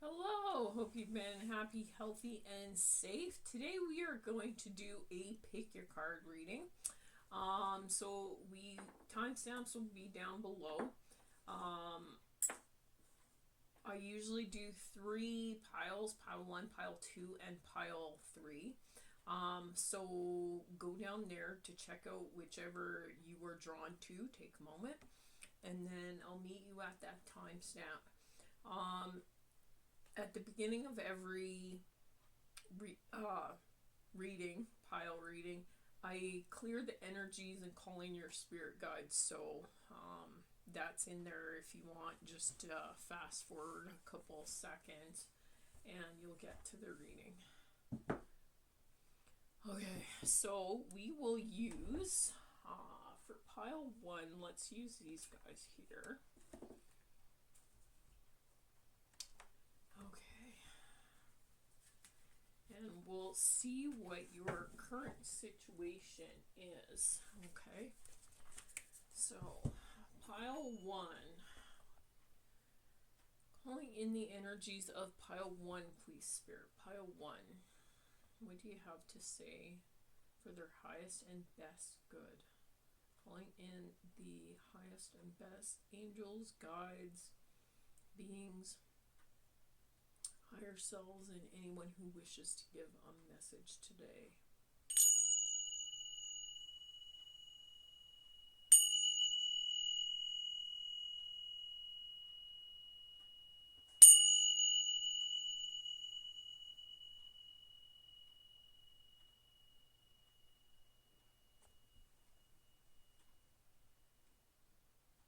Hello, hope you've been happy, healthy, and safe. Today we are going to do a pick your card reading. So timestamps will be down below. I usually do 3 piles, pile 1, pile 2, and pile 3. So go down there to check out whichever you were drawn to. Take a moment, and then I'll meet you at that timestamp. At the beginning of every pile reading, I clear the energies and call in your spirit guides. So that's in there if you want. Just fast forward a couple seconds and you'll get to the reading. Okay, so we will use, for pile 1, let's use these guys here. And we'll see what your current situation is. Okay, so pile 1, calling in the energies of pile 1, please, Spirit. Pile 1, what do you have to say for their highest and best good? Calling in the highest and best angels, guides, beings, higher selves, and anyone who wishes to give a message today.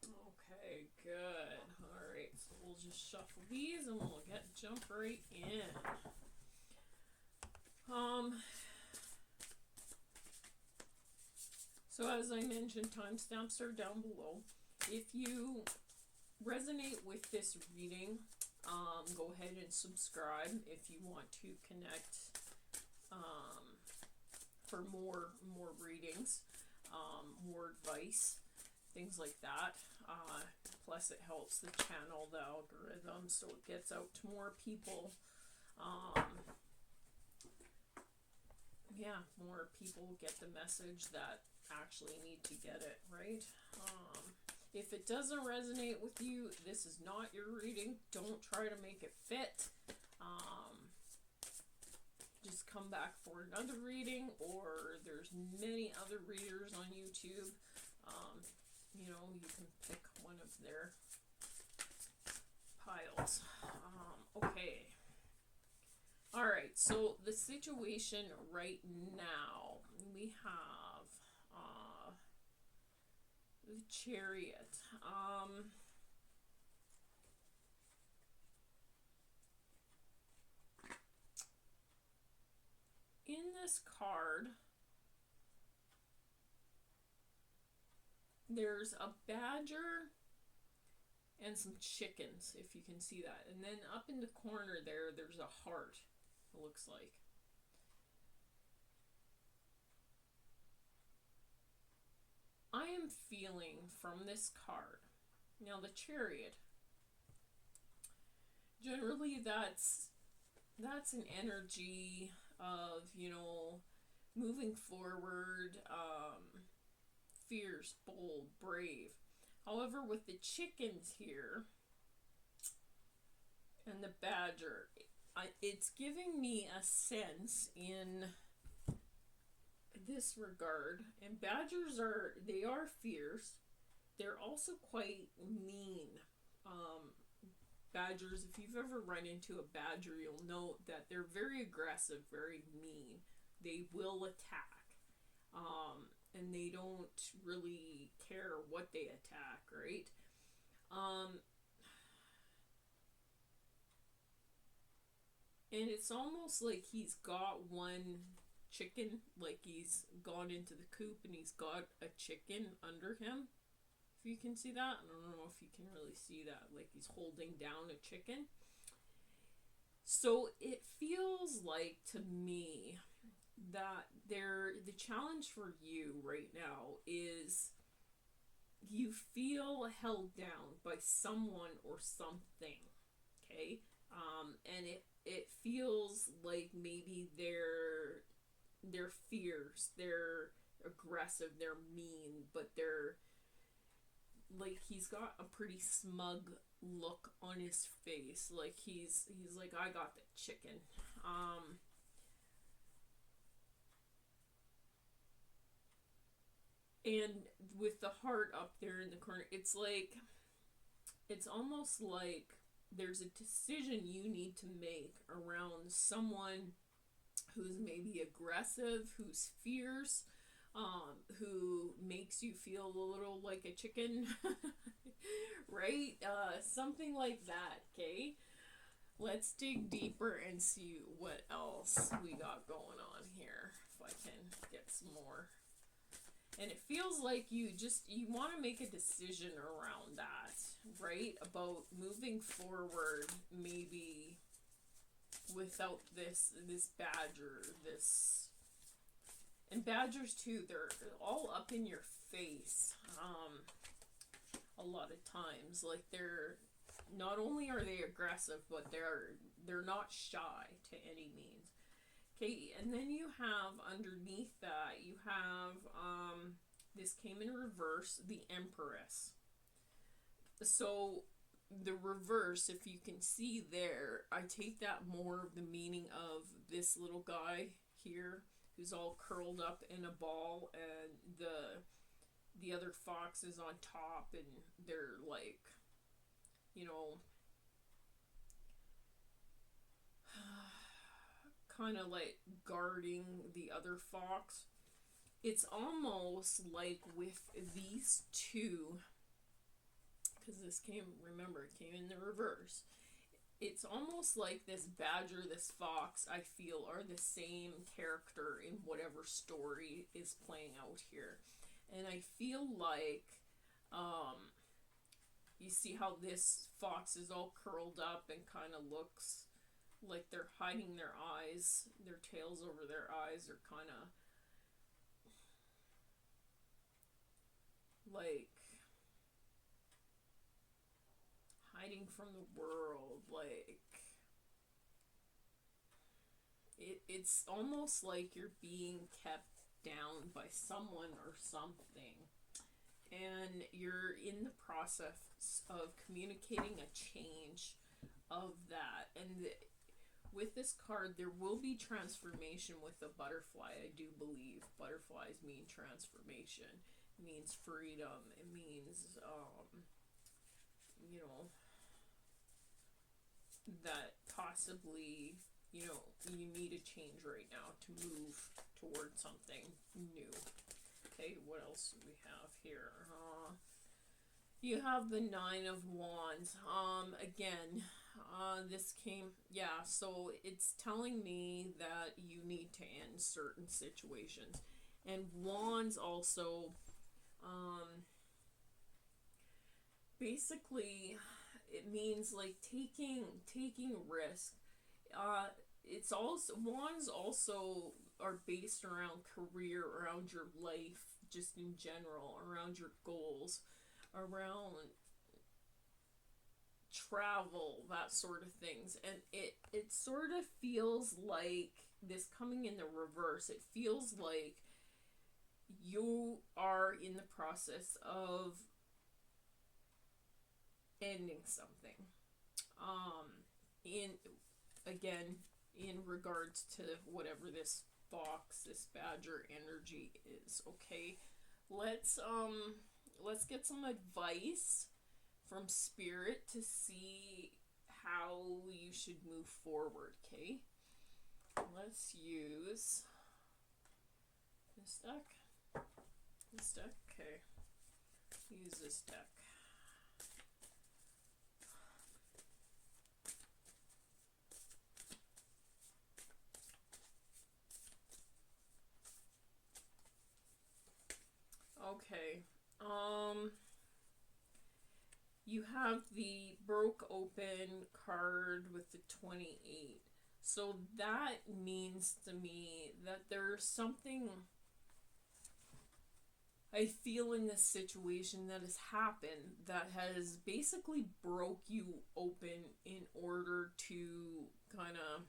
Okay, good. Alright, so we'll just shuffle these and we'll jump right in. So as I mentioned, timestamps are down below. If you resonate with this reading, go ahead and subscribe if you want to connect for more readings, more advice, things like that. Plus it helps the channel, the algorithm, so it gets out to more people. Yeah, more people get the message that actually need to get it, right? If it doesn't resonate with you, this is not your reading. Don't try to make it fit. Just come back for another reading, or there's many other readers on YouTube. You can pick one of their piles. Okay. Alright, so the situation right now, we have the Chariot. In this card, there's a badger and some chickens, if you can see that. And then up in the corner there's a heart, it looks like. I am feeling from this card, now the Chariot, generally that's an energy of, moving forward, fierce, bold, brave. However, with the chickens here and the badger, it's giving me a sense in this regard. And badgers are fierce. They're also quite mean. Badgers, if you've ever run into a badger, you'll know that they're very aggressive, very mean. They will attack. And they don't really care what they attack, right? And it's almost like he's got one chicken, like he's gone into the coop and he's got a chicken under him. If you can see that, I don't know if you can really see that, like he's holding down a chicken. So it feels like to me that the challenge for you right now is you feel held down by someone or something, okay? And it feels like maybe they're fierce, they're aggressive, they're mean, but they're like, he's got a pretty smug look on his face, like he's like, I got the chicken. And with the heart up there in the corner, it's like, it's almost like there's a decision you need to make around someone who's maybe aggressive, who's fierce, who makes you feel a little like a chicken, right? Something like that, okay? Let's dig deeper and see what else we got going on here, if I can get some more. And it feels like you want to make a decision around that, right? About moving forward, maybe without this badger, and badgers too, they're all up in your face, a lot of times. Like, they're, not only are they aggressive, but they're not shy to any means. Okay, and then you have underneath that, you have, this came in reverse, the Empress. So the reverse, if you can see there, I take that more of the meaning of this little guy here who's all curled up in a ball, and the other fox is on top, and they're like, you know, kind of like guarding the other fox. It's almost like with these two, because this came, remember, it came in the reverse. It's almost like this badger, this fox, I feel, are the same character in whatever story is playing out here. And I feel like, you see how this fox is all curled up and kind of looks like they're hiding their eyes, their tails over their eyes are kind of like hiding from the world. Like, it's almost like you're being kept down by someone or something, and you're in the process of communicating a change of that. And with this card, there will be transformation with the butterfly. I do believe butterflies mean transformation. It means freedom. It means, you know, that possibly, you know, you need a change right now to move towards something new. Okay, what else do we have here? You have the Nine of Wands. Again, this came, yeah, so it's telling me that you need to end certain situations. And Wands also, basically, it means like taking risk. It's also, Wands also are based around career, around your life, just in general, around your goals, around travel, that sort of things. And it sort of feels like, this coming in the reverse, it feels like you are in the process of ending something. In regards to whatever this fox, this badger energy is. Okay, let's get some advice from spirit to see how you should move forward. Okay, let's use this deck. Okay, use this deck. Okay, you have the broke open card with the 28. So that means to me that there's something, I feel in this situation that has happened that has basically broke you open in order to kind of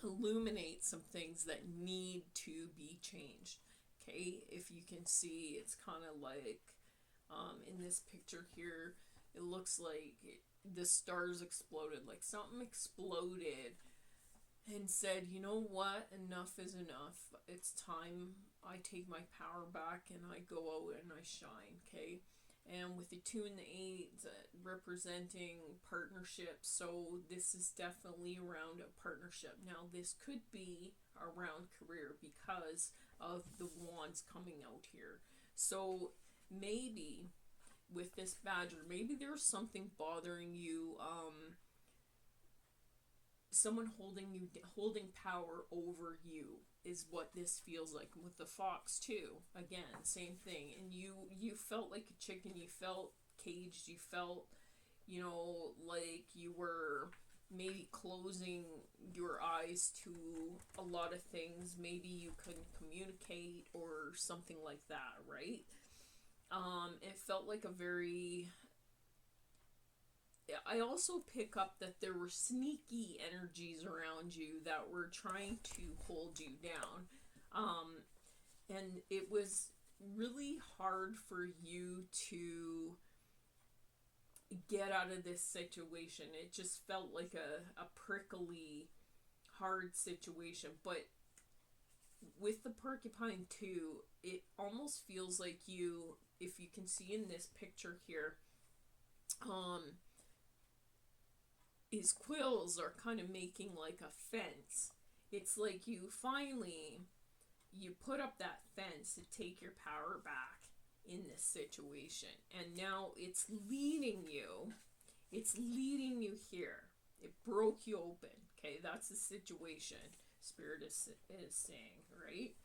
illuminate some things that need to be changed. Okay, if you can see, it's kind of like in this picture here, it looks like the stars exploded, like something exploded and said, you know what, enough is enough. It's time I take my power back and I go out and I shine, okay? And with the 2 and the 8 representing partnership, so this is definitely around a partnership. Now, this could be around career because of the wands coming out here. So maybe with this badger, maybe there's something bothering you, someone holding power over you is what this feels like. With the fox too, again, same thing. And you felt like a chicken, you felt caged, you felt, you know, like you were maybe closing your eyes to a lot of things. Maybe you couldn't communicate or something like that, right? It felt like a very... I also pick up that there were sneaky energies around you that were trying to hold you down. And it was really hard for you to get out of this situation. It just felt like a prickly, hard situation. But with the porcupine too, it almost feels like you, if you can see in this picture here, his quills are kind of making like a fence. It's like you put up that fence to take your power back in this situation, and now it's leading you here. It broke you open. Okay, that's the situation Spirit is saying, right?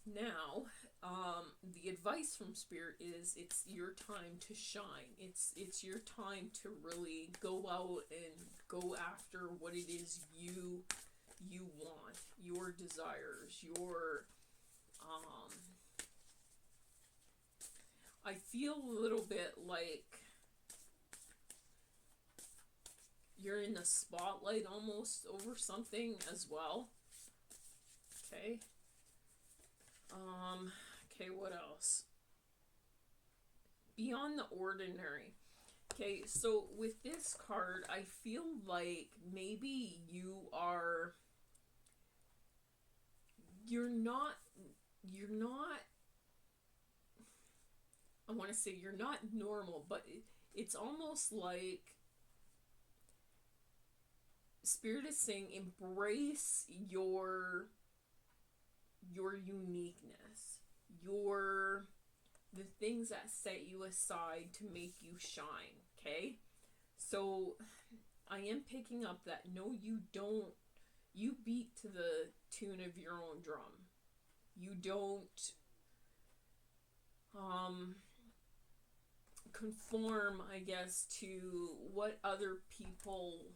Now, the advice from Spirit is it's your time to shine. It's your time to really go out and go after what it is you want, your desires, your I feel a little bit like you're in the spotlight almost over something as well. Okay. Okay, what else? Beyond the ordinary. Okay, so with this card, I feel like maybe you're not, I want to say you're not normal, but it's almost like Spirit is saying embrace your uniqueness, the things that set you aside to make you shine, okay? So I am picking up that no, you don't, you beat to the tune of your own drum. You don't conform, I guess, to what other people...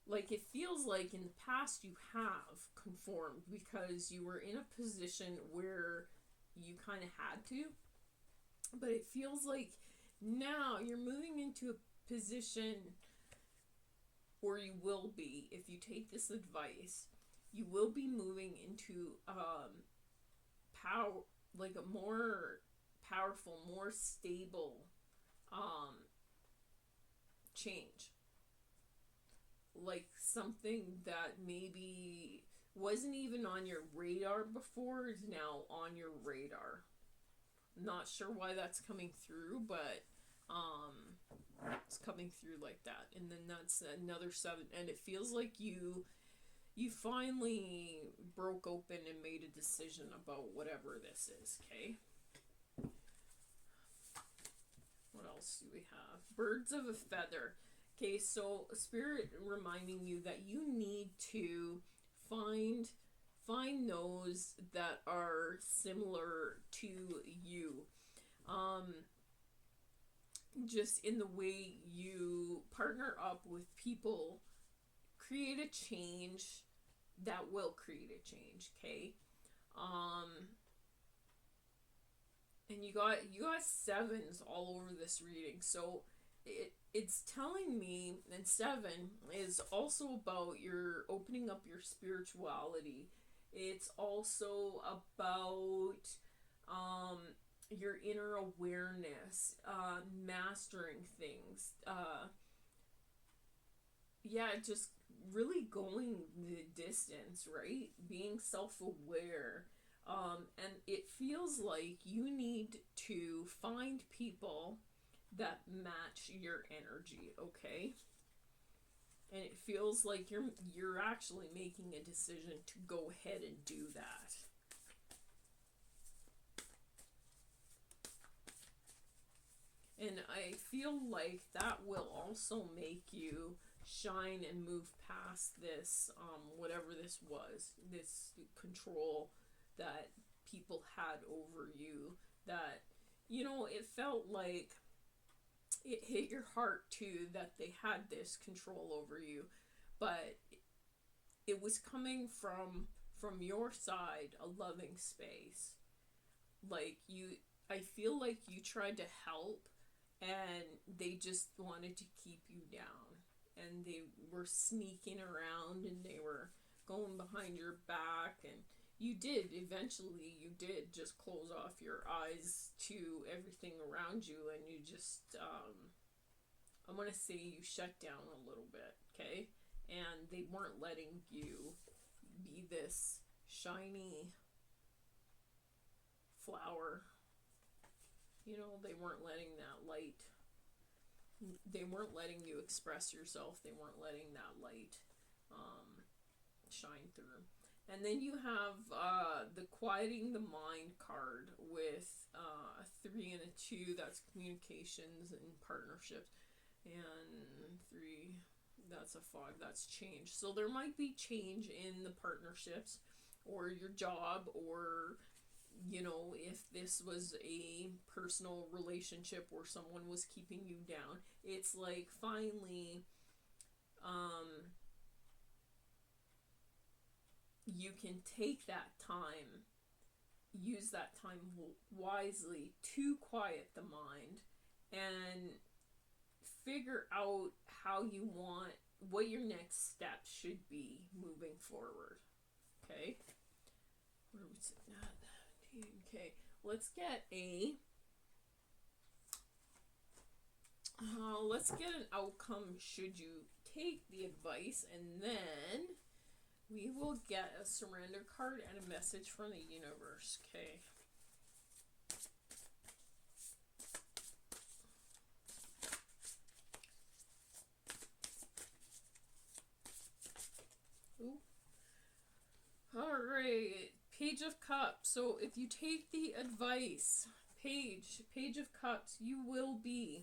Like, it feels like in the past you have conformed because you were in a position where you kind of had to. But it feels like now you're moving into a position, or you will be, if you take this advice, you will be moving into power, like a more powerful, more stable change. Like something that maybe wasn't even on your radar before is now on your radar. Not sure why that's coming through, but it's coming through like that. And then that's another 7, and it feels like you finally broke open and made a decision about whatever this is. Okay, what else do we have? Birds of a feather. Okay, so Spirit reminding you that you need to find those that are similar to you. Just in the way you partner up with people, create a change that will create a change, okay? And you got sevens all over this reading. So it's telling me, and seven is also about your opening up your spirituality. It's also about your inner awareness, mastering things. Yeah, just really going the distance, right? Being self-aware. And it feels like you need to find people that match your energy, okay? And it feels like you're actually making a decision to go ahead and do that. And I feel like that will also make you shine and move past this, whatever this was, this control that people had over you, that, it felt like it hit your heart too that they had this control over you, but it was coming from your side, a loving space. Like I feel like you tried to help and they just wanted to keep you down, and they were sneaking around and they were going behind your back, and you did just close off your eyes to everything around you, and you just I'm gonna say you shut down a little bit, okay? And they weren't letting you be this shiny flower. They weren't letting that light, they weren't letting you express yourself, they weren't letting that light shine through. And then you have the quieting the mind card with a 3 and a 2, that's communications and partnerships, and 3, that's a 5, that's change. So there might be change in the partnerships or your job, or if this was a personal relationship where someone was keeping you down, it's like finally you can take that time, use that time wisely to quiet the mind and figure out what your next step should be moving forward. Okay? What are we saying? Okay, let's get an outcome should you take the advice, and then we will get a surrender card and a message from the universe. Okay. Ooh. All right. Page of Cups. So if you take the advice, Page of Cups, you will feel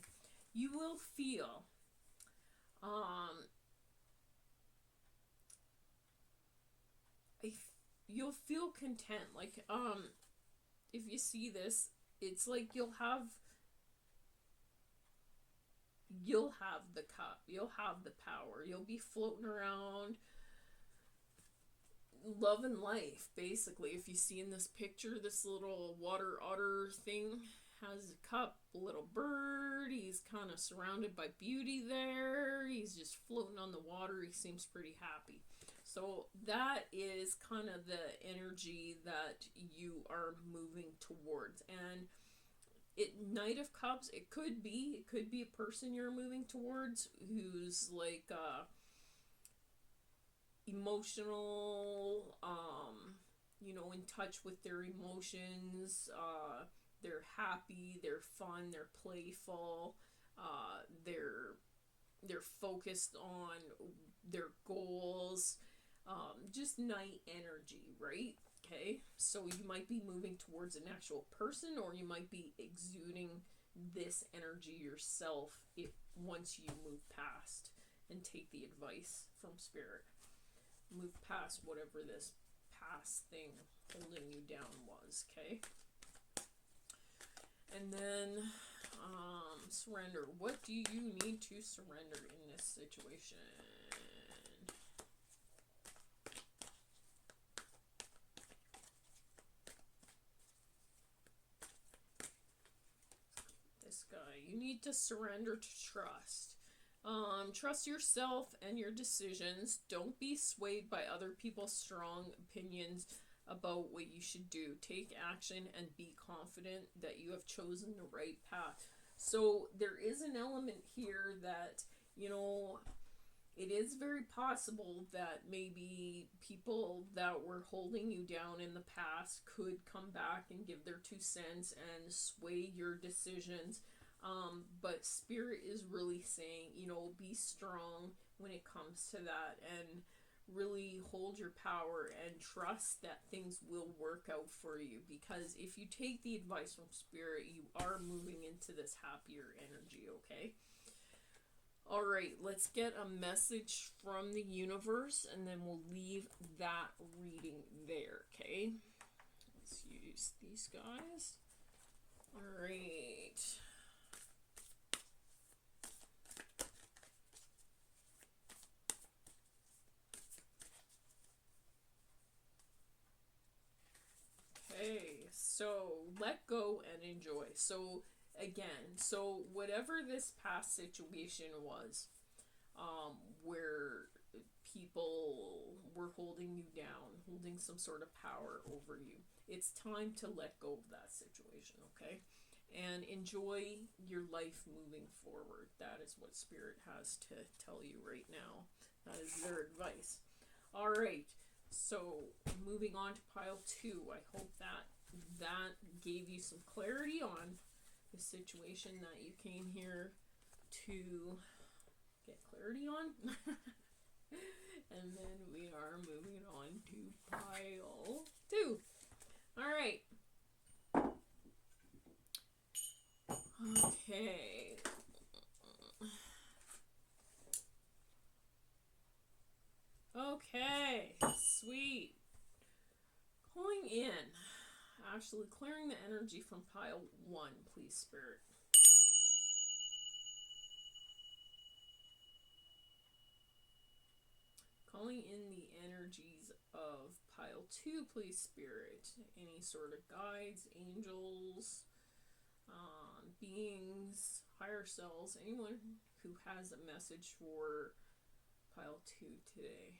you'll feel content. Like if you see this, it's like you'll have the cup, you'll have the power, you'll be floating around love and life, basically. If you see in this picture, this little water otter thing has a cup, a little bird, he's kind of surrounded by beauty there, he's just floating on the water, he seems pretty happy. So that is kind of the energy that you are moving towards. And Knight of Cups, it could be a person you're moving towards who's like emotional, in touch with their emotions, they're happy, they're fun, they're playful, they're focused on their goals, just night energy, right? Okay, so you might be moving towards an actual person, or you might be exuding this energy yourself once you move past and take the advice from Spirit. Move past whatever this past thing holding you down was, okay? And then surrender. What do you need to surrender in this situation? this guy. You need to surrender to trust. Trust yourself and your decisions. Don't be swayed by other people's strong opinions about what you should do. Take action and be confident that you have chosen the right path. So there is an element here that, you know, it is very possible that maybe people that were holding you down in the past could come back and give their 2 cents and sway your decisions. But Spirit is really saying, you know, be strong when it comes to that, and really hold your power and trust that things will work out for you. Because if you take the advice from Spirit, you are moving into this happier energy, okay? All right, let's get a message from the universe, and then we'll leave that reading there, okay? Let's use these guys. All right. Okay, so let go and enjoy. So again, so whatever this past situation was, where people were holding you down, holding some sort of power over you, it's time to let go of that situation, okay? And enjoy your life moving forward. That is what Spirit has to tell you right now. That is their advice. All right. So moving on to pile 2, I hope that gave you some clarity on the situation that you came here to get clarity on. And then we are moving on to pile 2. All right. Okay. Okay, sweet. Pulling in, actually clearing the energy from pile 1, please, Spirit. Calling in the energies of pile 2, please, Spirit. Any sort of guides, angels, beings, higher selves, anyone who has a message for pile 2 today.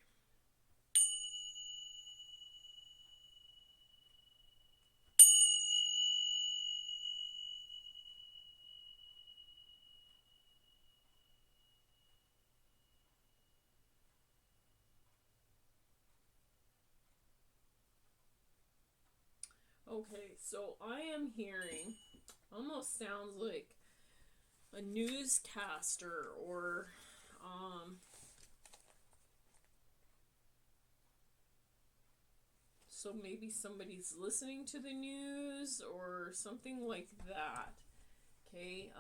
Okay, so I am hearing, almost sounds like a newscaster, or so maybe somebody's listening to the news or something like that. Okay,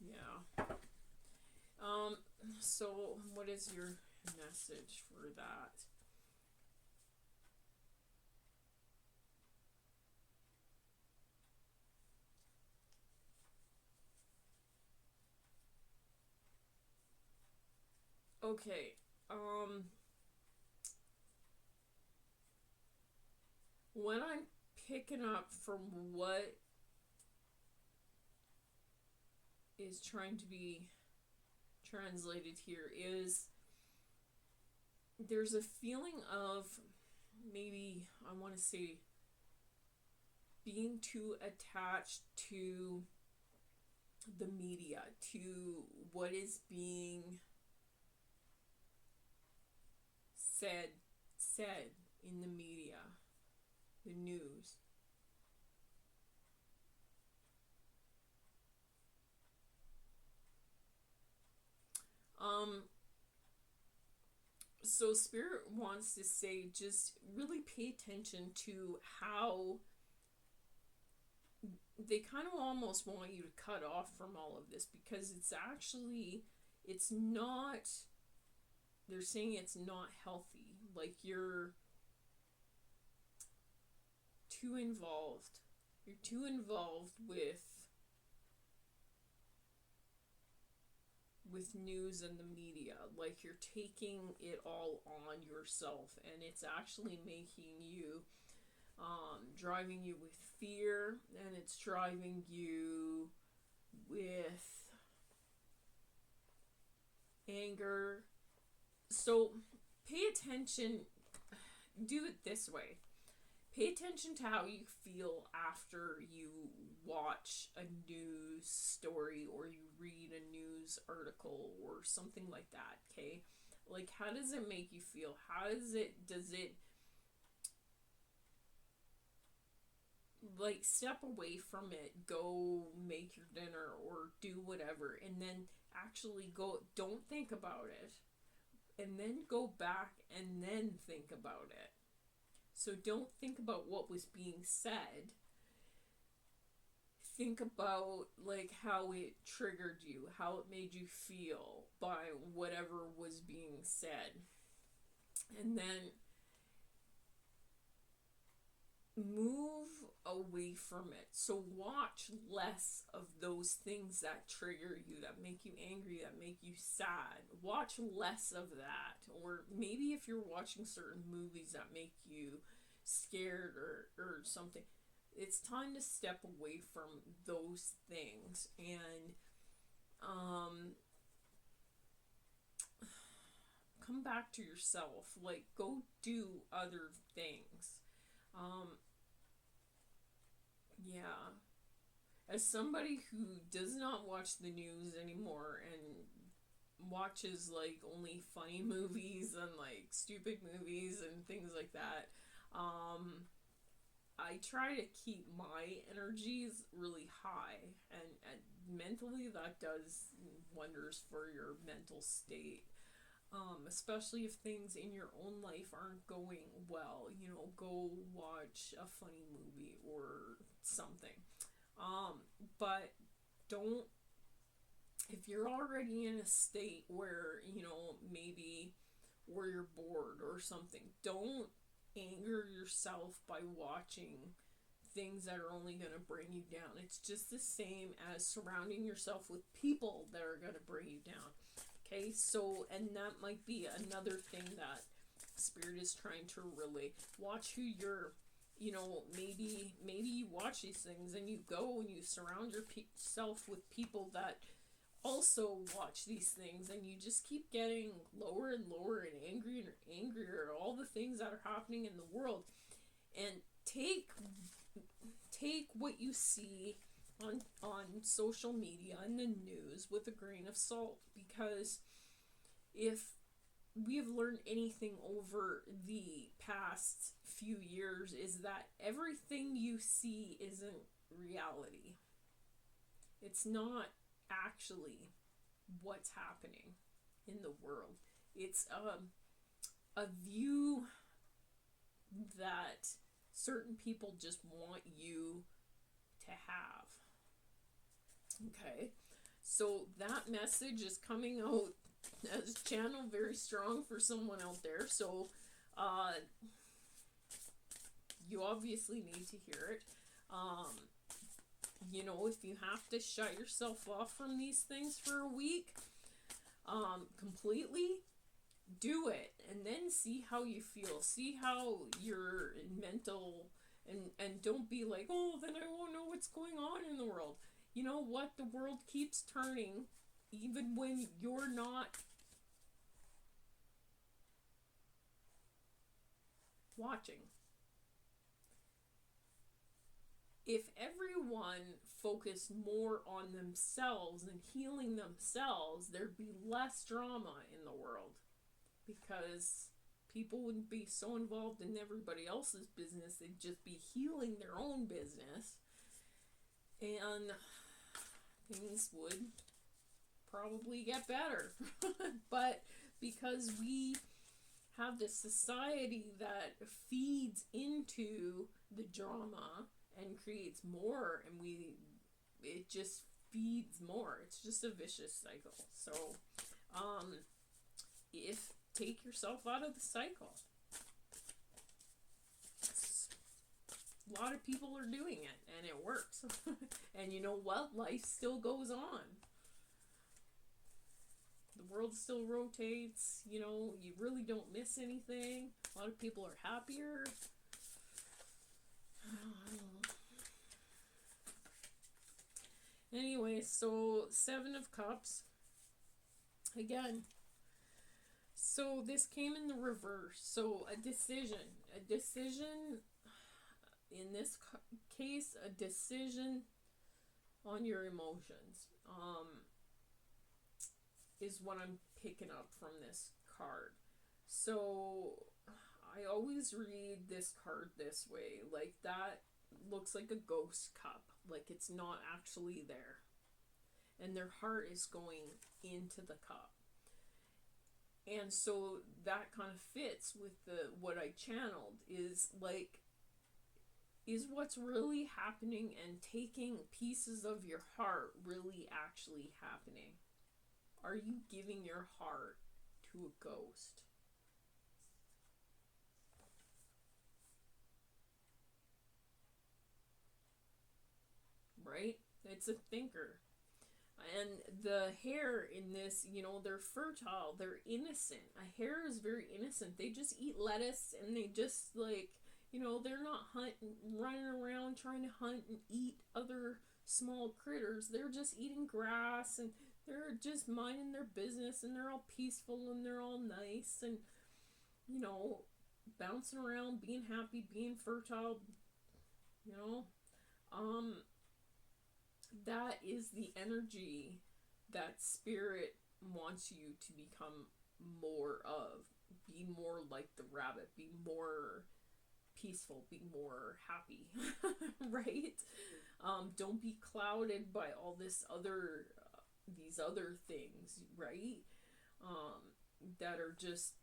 yeah. So what is your message for that? Okay, what I'm picking up from what is trying to be translated here is there's a feeling of, maybe I want to say, being too attached to the media, to what is being said in the media, the news. So Spirit wants to say, just really pay attention to how they kind of almost want you to cut off from all of this, because it's not, they're saying it's not healthy. Like, you're too involved. You're too involved with with news and the media. Like, you're taking it all on yourself, and it's actually making you, driving you with fear, and it's driving you with anger. So pay attention. Do it this way. Pay attention to how you feel after you watch a news story or you read a news article or something like that, okay? Like, how does it make you feel? Does it, like, step away from it, go make your dinner or do whatever, and then actually don't think about it, and then go back and then think about it. So don't think about what was being said. Think about, like, how it triggered you, how it made you feel by whatever was being said. And then move away from it. So watch less of those things that trigger you, that make you angry, that make you sad. Watch less of that. Or maybe if you're watching certain movies that make you scared or something, it's time to step away from those things and come back to yourself. Like, go do other things. Yeah. As somebody who does not watch the news anymore and watches, like, only funny movies and, like, stupid movies and things like that, I try to keep my energies really high, and mentally that does wonders for your mental state. Especially if things in your own life aren't going well, go watch a funny movie or something. But don't, if you're already in a state where, maybe where you're bored or something, don't anger yourself by watching things that are only going to bring you down. It's just the same as surrounding yourself with people that are going to bring you down. Okay, so, and that might be another thing that Spirit is trying to relay. Watch who you're, maybe you watch these things and you go and you surround yourself with people that also watch these things, and you just keep getting lower and lower and angrier and angrier at all the things that are happening in the world. And take what you see on social media and the news with a grain of salt, because if we have learned anything over the past few years, is that everything you see isn't reality. It's not actually what's happening in the world. It's a view that certain people just want you to have. Okay, so that message is coming out as channel very strong for someone out there. So you obviously need to hear it. If you have to shut yourself off from these things for a week, completely, do it, and then see how you feel. See how your mental, and don't be like, oh, then I won't know what's going on in the world. You know what? The world keeps turning, even when you're not watching. If everyone focused more on themselves and healing themselves, there'd be less drama in the world, because people wouldn't be so involved in everybody else's business. They'd just be healing their own business, and things would probably get better. But because we have this society that feeds into the drama and creates more, and it just feeds more. It's just a vicious cycle. So if take yourself out of the cycle. A lot of people are doing it, and it works. And you know what? Life still goes on. The world still rotates. You know, you really don't miss anything. A lot of people are happier. I don't know. Anyway, so 7 of Cups. Again. So this came in the reverse. So a decision. A decision, in this case, a decision on your emotions. Is what I'm picking up from this card. So I always read this card this way. Like, that looks like a ghost cup. Like, it's not actually there. And their heart is going into the cup. And so that kind of fits with what I channeled, is like, is what's really happening and taking pieces of your heart really actually happening? Are you giving your heart to a ghost? Right? It's a thinker. And the hare in this, you know, they're fertile, they're innocent. A hare is very innocent. They just eat lettuce, and they just, like, you know, they're not running around trying to hunt and eat other small critters. They're just eating grass, and they're just minding their business, and they're all peaceful, and they're all nice, and, you know, bouncing around, being happy, being fertile, you know. That is the energy that Spirit wants you to become more of. Be more like the rabbit. Be more peaceful. Be more happy. Right? Don't be clouded by all this other, these other things, right? That are just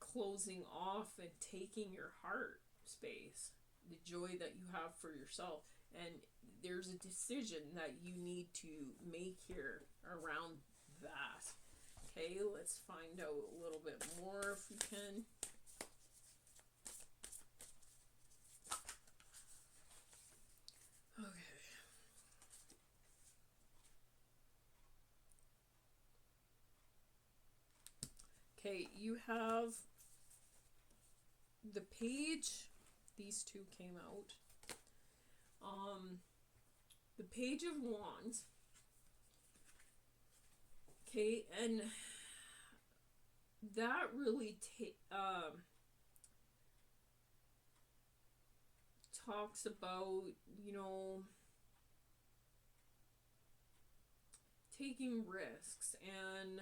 closing off and taking your heart space. The joy that you have for yourself. And there's a decision that you need to make here around that. Okay, let's find out a little bit more if we can. Okay, you have the page. These two came out. The Page of Wands. Okay, and that really talks about, you know, taking risks and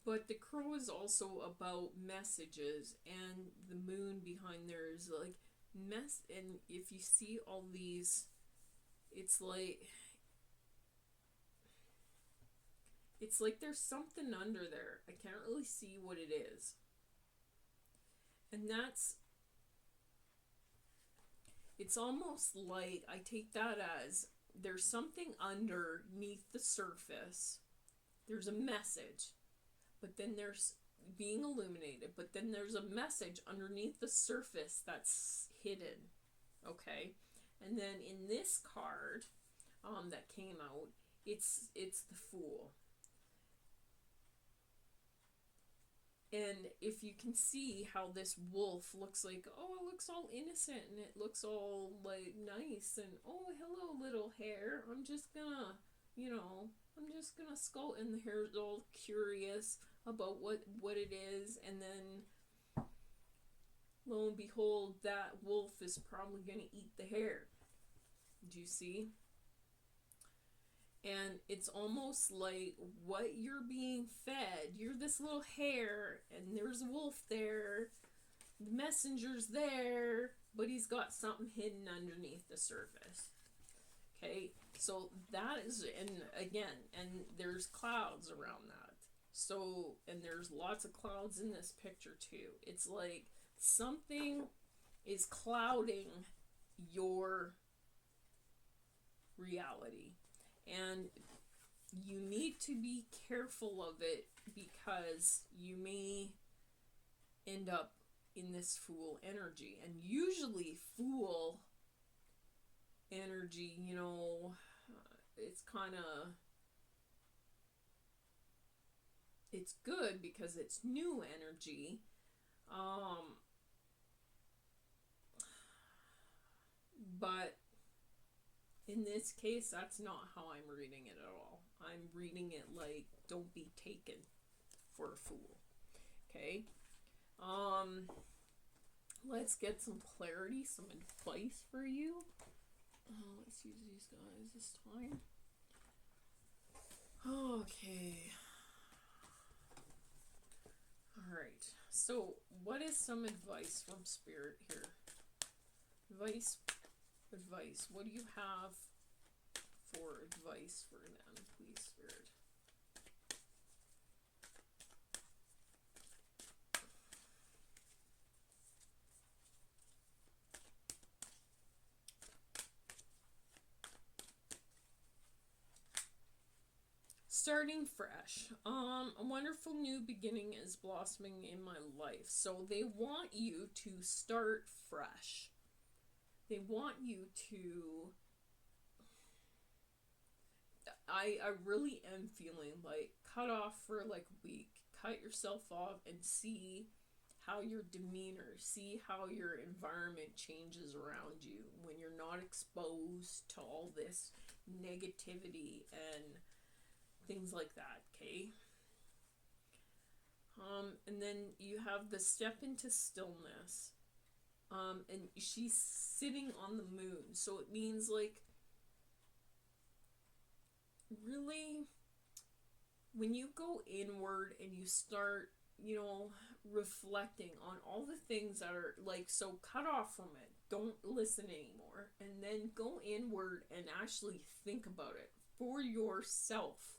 but the Crow is also about messages, and the moon behind there is like and if you see all these, it's like there's something under there. I can't really see what it is. And it's almost like, I take that as there's something underneath the surface. There's a message. But then there's being illuminated, but then there's a message underneath the surface that's hidden. Okay? And then in this card that came out, it's the Fool. And if you can see how this wolf looks like, oh, it looks all innocent, and it looks all like nice, and oh, hello, little hare, I'm just gonna, you know, I'm just gonna scout, and the hare's all curious about what it is, and then lo and behold, that wolf is probably gonna eat the hare. Do you see? And it's almost like what you're being fed. You're this little hare, and there's a wolf there. The messenger's there, but he's got something hidden underneath the surface. Okay, so that is, and again, and there's clouds around that. So, and there's lots of clouds in this picture too. It's like something is clouding your reality. And you need to be careful of it, because you may end up in this Fool energy. And usually Fool energy, you know, it's kind of, it's good because it's new energy. But in this case, that's not how I'm reading it at all. I'm reading it like, don't be taken for a fool. Okay? Let's get some clarity, some advice for you. Let's use these guys this time. Okay. Alright. So, what is some advice from Spirit here? Advice. What do you have for advice for them, please, Spirit? Starting fresh. A wonderful new beginning is blossoming in my life. So they want you to start fresh. They want you to... I really am feeling like cut off for like a week. Cut yourself off and see how your demeanor, see how your environment changes around you when you're not exposed to all this negativity and things like that, okay? And then you have the step into stillness. And she's sitting on the moon, so it means like really when you go inward and you start, you know, reflecting on all the things that are like, so cut off from it, don't listen anymore, and then go inward and actually think about it for yourself.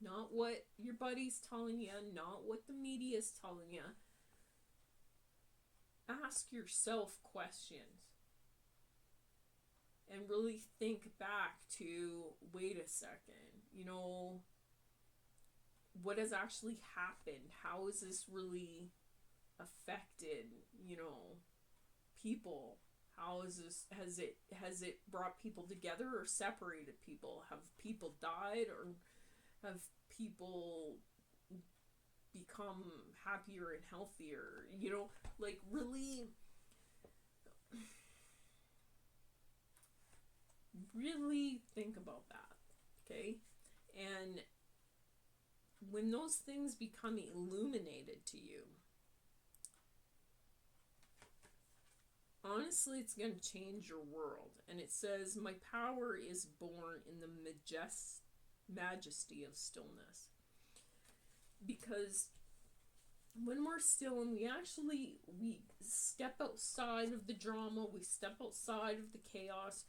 Not what your buddy's telling you, not what the media's telling you. Ask yourself questions and really think back to, wait a second, you know, what has actually happened? How has this really affected, you know, people? How is this, has it brought people together or separated people? Have people died or have people become happier and healthier? You know, like really think about that, okay? And when those things become illuminated to you, honestly, it's going to change your world. And it says, my power is born in the majesty of stillness. Because when we're still and we step outside of the drama, we step outside of the chaos,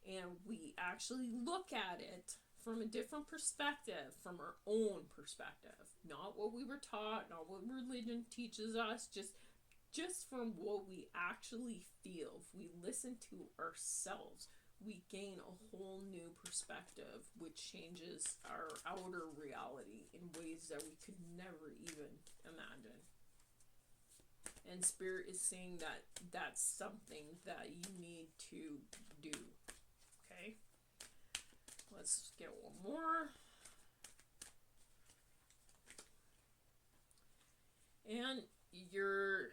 and we actually look at it from a different perspective, from our own perspective. Not what we were taught, not what religion teaches us, just from what we actually feel. If we listen to ourselves, we gain a whole new perspective, which changes our outer reality in ways that we could never even imagine. And Spirit is saying that that's something that you need to do. Okay? Let's get one more. And your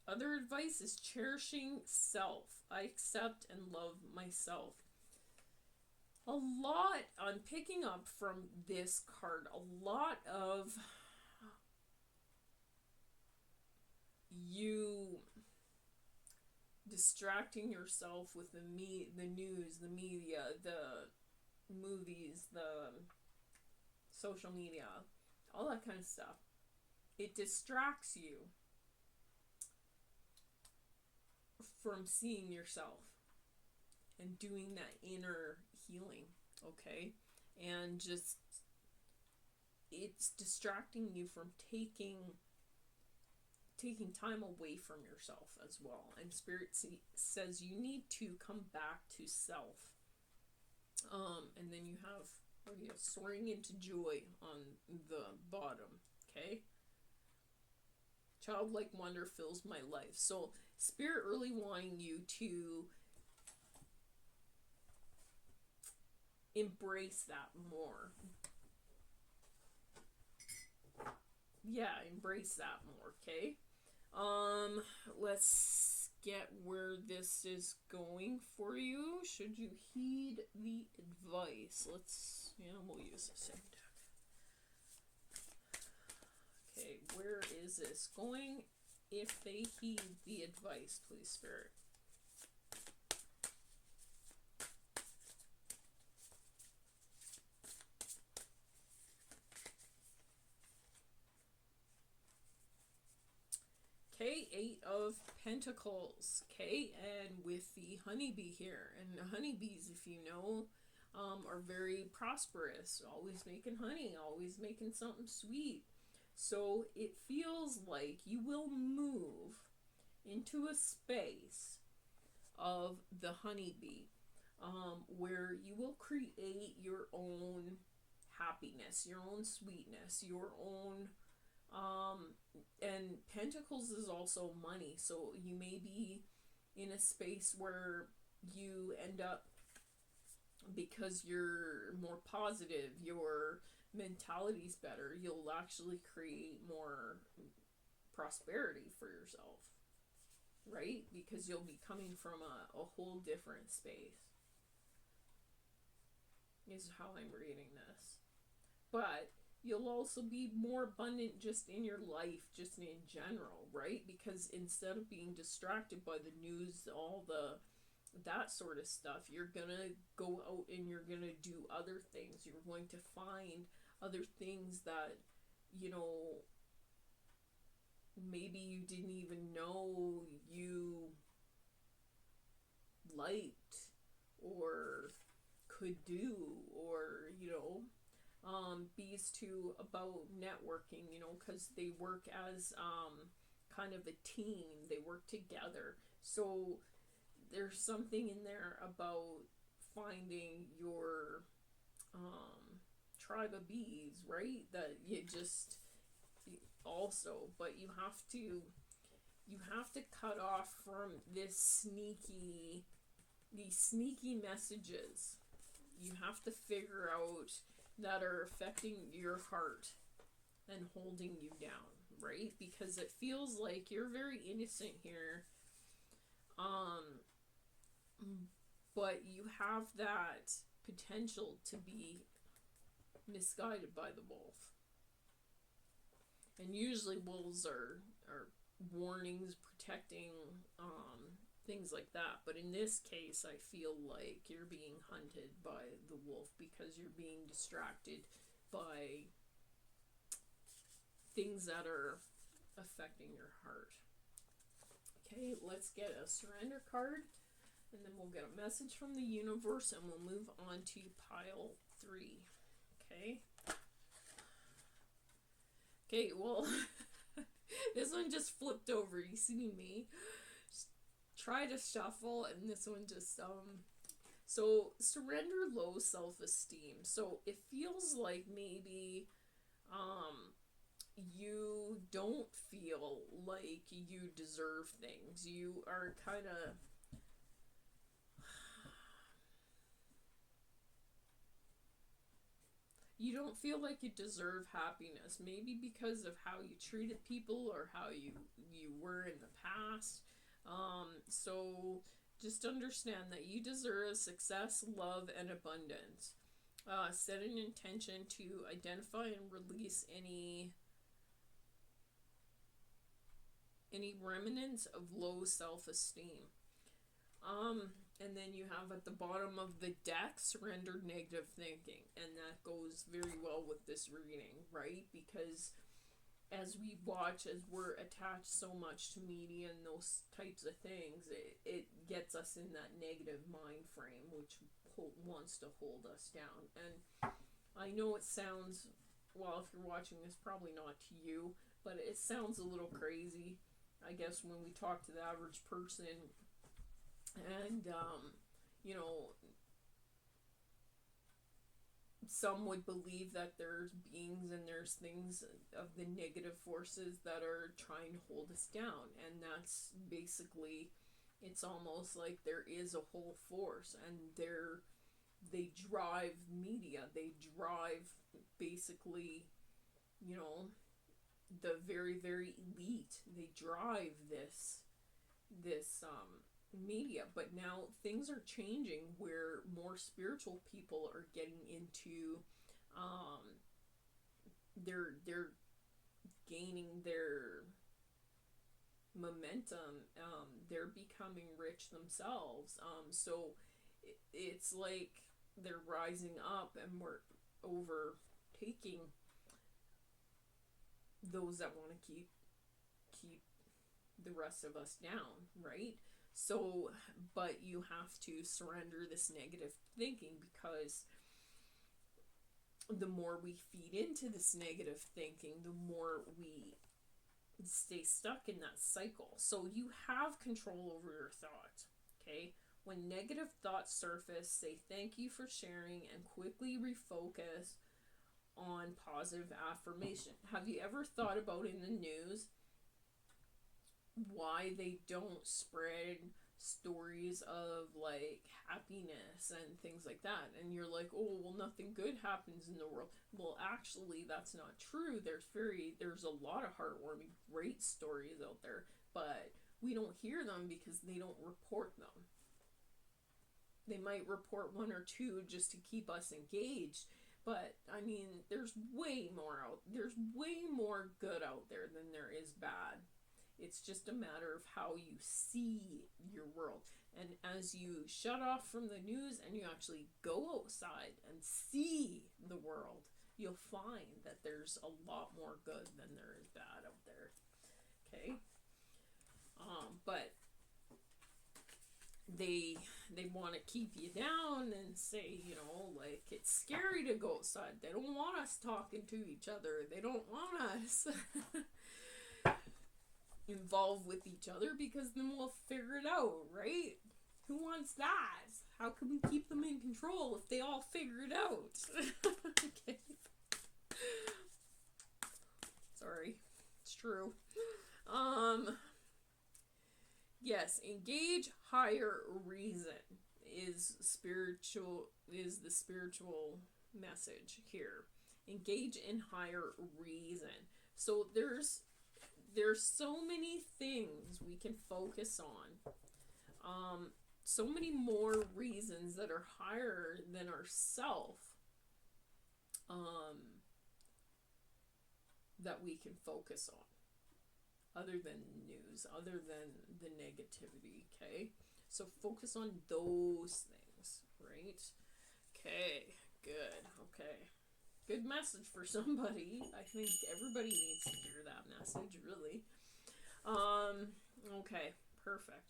other advice is cherishing self. I accept and love myself. A lot, I'm picking up from this card, a lot of you distracting yourself with the news, the media, the movies, the social media, all that kind of stuff. It distracts you from seeing yourself and doing that inner healing, okay? And just, it's distracting you from taking time away from yourself as well. And Spirit says you need to come back to self. And then you have soaring into joy on the bottom, okay? Childlike wonder fills my life. So Spirit really wanting you to embrace that more. Yeah, embrace that more, okay? Let's get where this is going for you. Should you heed the advice? We'll use the same deck. Okay, where is this going? If they heed the advice, please, Spirit. Okay, 8 of Pentacles. Okay, and with the honeybee here. And the honeybees, if you know, are very prosperous. Always making honey, always making something sweet. So it feels like you will move into a space of the honeybee, where you will create your own happiness, your own sweetness, your own, and Pentacles is also money, so you may be in a space where you end up, because you're more positive, your mentality's better, you'll actually create more prosperity for yourself, right? Because you'll be coming from a whole different space, is how I'm reading this. But you'll also be more abundant just in your life, just in general, right? Because instead of being distracted by the news, all that sort of stuff, you're gonna go out and you're gonna do other things. You're going to find other things that, maybe you didn't even know you liked or could do, or, bees too, about networking, because they work as kind of a team. They work together. So there's something in there about finding your tribe of bees, right? That you just also, but you have to cut off from these sneaky messages. You have to figure out that are affecting your heart and holding you down, right? Because it feels like you're very innocent here, but you have that potential to be misguided by the wolf. And usually wolves are warnings, protecting, things like that. But in this case, I feel like you're being hunted by the wolf because you're being distracted by things that are affecting your heart. Okay, let's get a surrender card, and then we'll get a message from the universe, and we'll move on to pile 3. Okay. Okay, well, this one just flipped over. You see me? Try to shuffle, and this one just, so surrender low self-esteem. So it feels like maybe, you don't feel like you deserve things. You are kind of, you don't feel like you deserve happiness, maybe because of how you treated people or how you were in the past. So just understand that you deserve success, love, and abundance. Set an intention to identify and release any remnants of low self-esteem. And then you have at the bottom of the deck, surrender negative thinking. And that goes very well with this reading, right? Because as we watch, as we're attached so much to media and those types of things, it gets us in that negative mind frame, which wants to hold us down. And I know it sounds, well, if you're watching this, probably not to you, but it sounds a little crazy, I guess, when we talk to the average person. And, some would believe that there's beings and there's things of the negative forces that are trying to hold us down, and that's basically, it's almost like there is a whole force, and they drive media, they drive basically, you know, the very, very elite, they drive this media. But now things are changing where more spiritual people are getting into, they're gaining their momentum, they're becoming rich themselves, so it's like they're rising up, and we're overtaking those that want to keep the rest of us down, right? So, but you have to surrender this negative thinking, because the more we feed into this negative thinking, the more we stay stuck in that cycle. So you have control over your thought, okay? When negative thoughts surface, say thank you for sharing and quickly refocus on positive affirmation. Have you ever thought about in the news why they don't spread stories of like happiness and things like that? And you're like, oh, well, nothing good happens in the world. Well, actually, that's not true. There's a lot of heartwarming, great stories out there, but we don't hear them because they don't report them. They might report one or two just to keep us engaged, but I mean, there's way more good out there than there is bad. It's just a matter of how you see your world. And as you shut off from the news and you actually go outside and see the world, you'll find that there's a lot more good than there is bad out there. Okay? But they want to keep you down and say, you know, like, it's scary to go outside. They don't want us talking to each other. They don't want us involved with each other, because then we'll figure it out, right? Who wants that? How can we keep them in control if they all figure it out? Okay. Sorry. It's true. Yes, engage higher reason is the spiritual message here. Engage in higher reason. So there's so many things we can focus on. So many more reasons that are higher than ourself, that we can focus on, other than news, other than the negativity, okay? So focus on those things, right? Okay, good, okay. Good message for somebody. I think everybody needs to hear that message, really. Okay, perfect.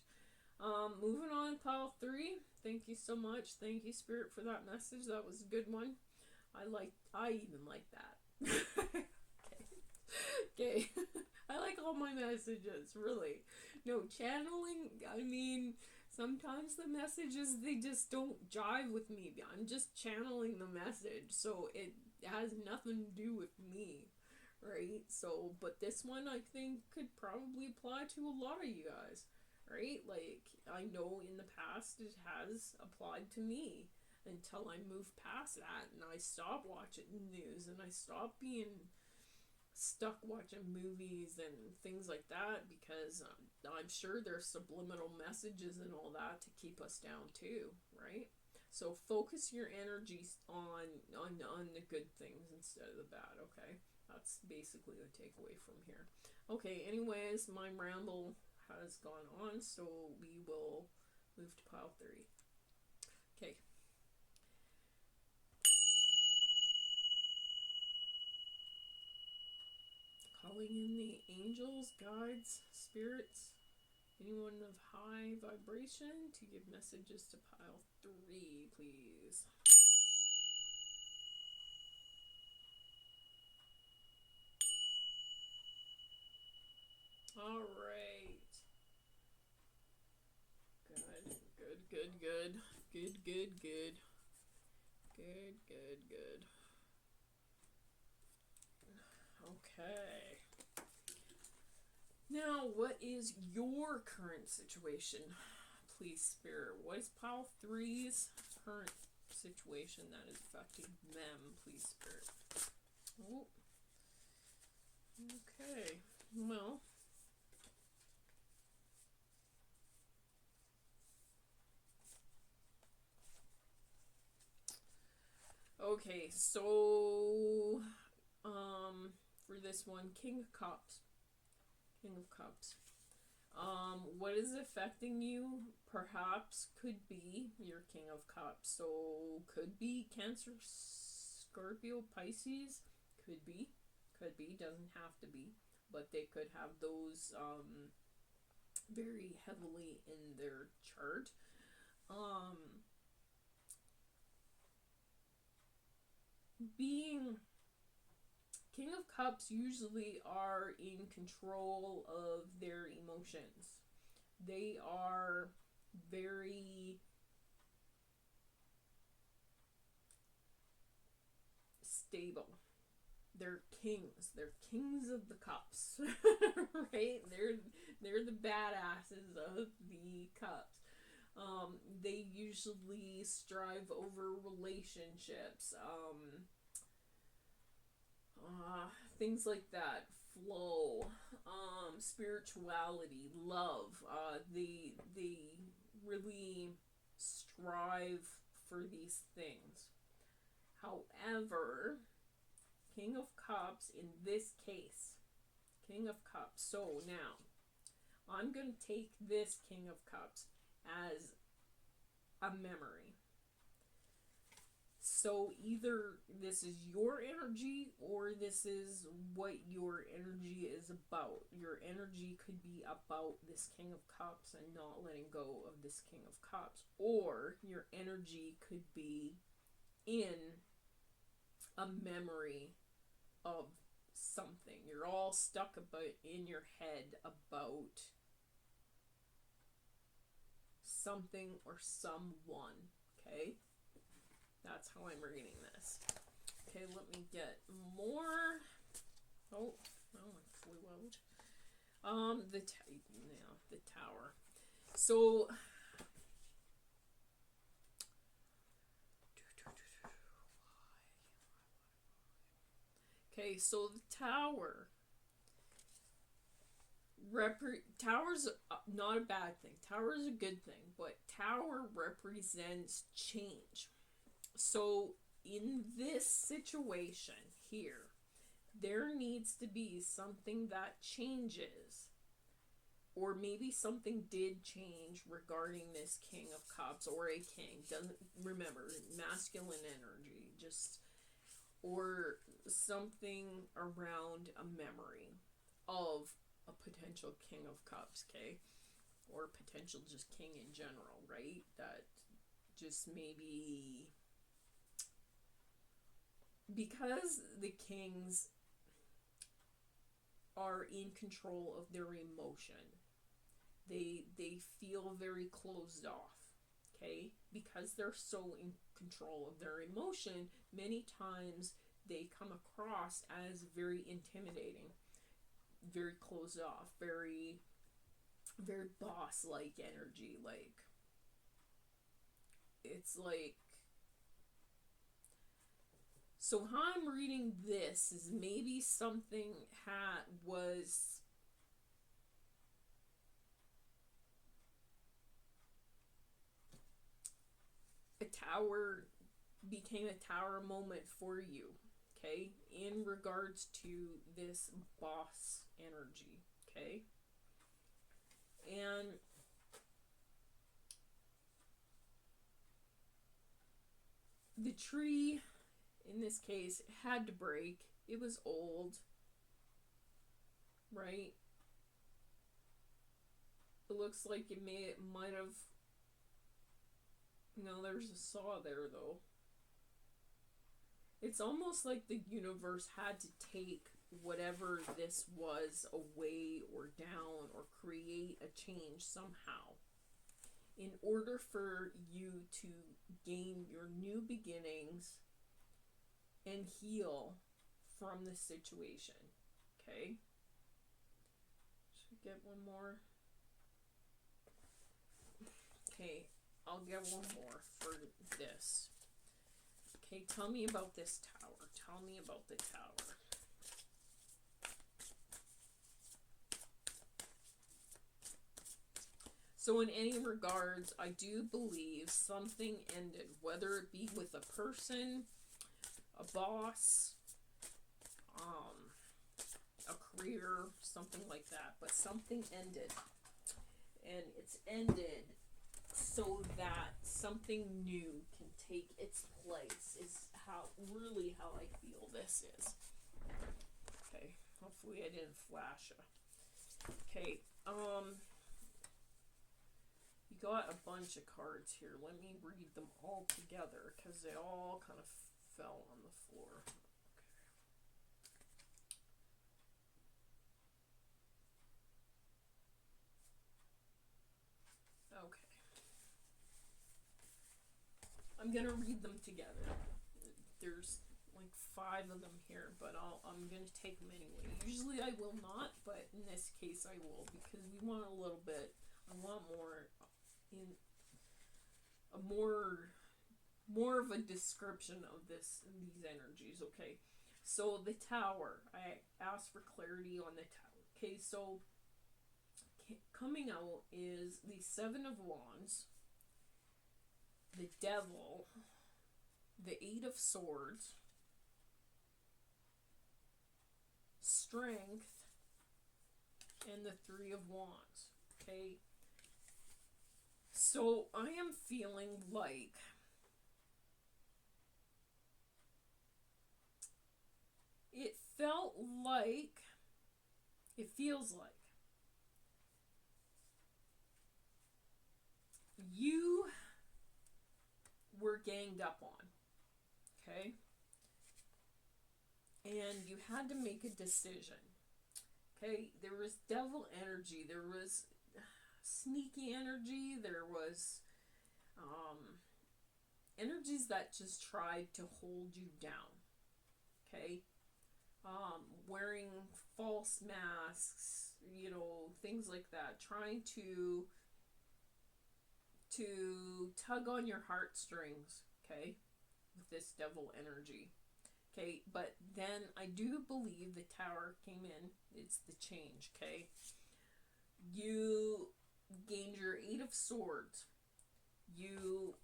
Moving on, pile 3. Thank you so much. Thank you, Spirit, for that message. That was a good one. I even like that. Okay. I like all my messages, really. No, channeling, I mean, sometimes the messages, they just don't jive with me. I'm just channeling the message, so it has nothing to do with me, right? So, but this one, I think, could probably apply to a lot of you guys, right? Like, I know in the past it has applied to me until I moved past that, and I stopped watching news, and I stopped being stuck watching movies and things like that, because I'm sure there's subliminal messages and all that to keep us down too, right? So focus your energies on the good things instead of the bad, okay? That's basically the takeaway from here. Okay, anyways, my ramble has gone on, so we will move to pile 3. Okay. Calling in the angels, guides, spirits, anyone of high vibration to give messages to pile 3, please. All right. Good. Good, good, good. Okay. Now, what is your current situation? Please, Spirit. What is pile 3's current situation that is affecting them? Please, Spirit. Oh. Okay. Well. Okay, so for this one, King of Cups. King of Cups. What is affecting you? Perhaps could be your King of Cups. So could be Cancer, Scorpio, Pisces. Could be. Doesn't have to be. But they could have those very heavily in their chart. Being King of Cups usually are in control of their emotions. They are very stable. They're kings. They're kings of the cups, right? They're the badasses of the cups. They usually strive over relationships. Things like that, flow, spirituality, love. They really strive for these things. However, King of Cups in this case, King of Cups. So now, I'm going to take this King of Cups as a memory. So either this is your energy or this is what your energy is about. Your energy could be about this King of Cups and not letting go of this King of Cups. Or your energy could be in a memory of something. You're all stuck about in your head about something or someone. Okay? That's how I'm reading this. Okay, let me get more. Oh, it flew out. The tower. So, okay, so the tower. Tower's not a bad thing. Tower is a good thing, but tower represents change. So in this situation here, there needs to be something that changes, or maybe something did change regarding this King of Cups or a king. Doesn't remember masculine energy, just or something around a memory of a potential King of Cups, okay? Or potential just king in general, right? That just maybe because the kings are in control of their emotion, they feel very closed off, okay? Because they're so in control of their emotion, many times they come across as very intimidating, very closed off, very boss-like energy. Like, it's like, so how I'm reading this is maybe something was a tower, became a tower moment for you, okay, in regards to this boss energy, okay? And the tree, in this case, had to break. It was old, right? It looks like it might have. No, there's a saw there though. It's almost like the universe had to take whatever this was away or down or create a change somehow in order for you to gain your new beginnings and heal from the situation. Okay? Should we get one more? Okay, I'll get one more for this. Okay, tell me about this tower. Tell me about the tower. So in any regards, I do believe something ended, whether it be with a person, a boss, a career, something like that. But something ended. And it's ended so that something new can take its place, is really how I feel this is. Okay, hopefully I didn't flash it. Okay, you got a bunch of cards here. Let me read them all together because they all kind of fell on the floor. Okay. I'm gonna read them together. There's like 5 of them here, but I'm gonna take them anyway. Usually I will not, but in this case I will, because we want a little bit. I want more in a more of a description of these energies. Okay, so the tower. I asked for clarity on the tower. Okay, so coming out is the 7 of Wands, the Devil, the 8 of Swords, Strength, and the 3 of Wands. Okay, so I am feeling like it feels like you were ganged up on, okay? And you had to make a decision, okay? There was devil energy, there was sneaky energy, there was energies that just tried to hold you down, okay? Wearing false masks, things like that, trying to tug on your heartstrings, okay, with this devil energy. Okay, but then I do believe the tower came in. It's the change, okay? You gained your 8 of Swords. You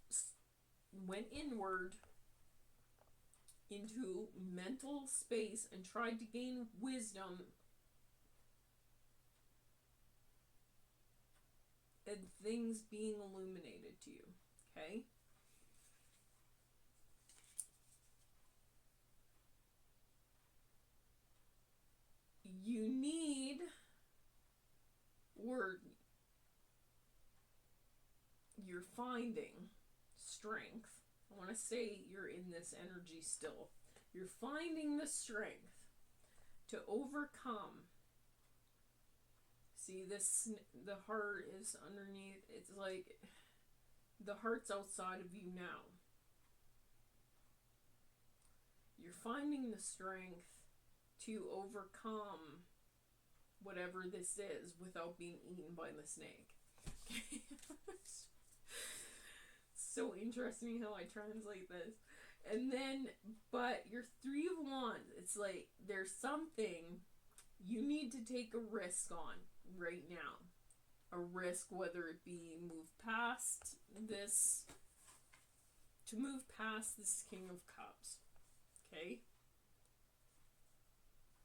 went inward into mental space and tried to gain wisdom and things being illuminated to you, okay? You need, or you're finding strength. I want to say you're in this energy still. You're finding the strength to overcome. See, the heart is underneath. It's like the heart's outside of you now. You're finding the strength to overcome whatever this is without being eaten by the snake. So interesting how I translate this. And then, but your 3 of Wands, it's like there's something you need to take a risk on right now. A risk, whether it be to move past this King of Cups. Okay?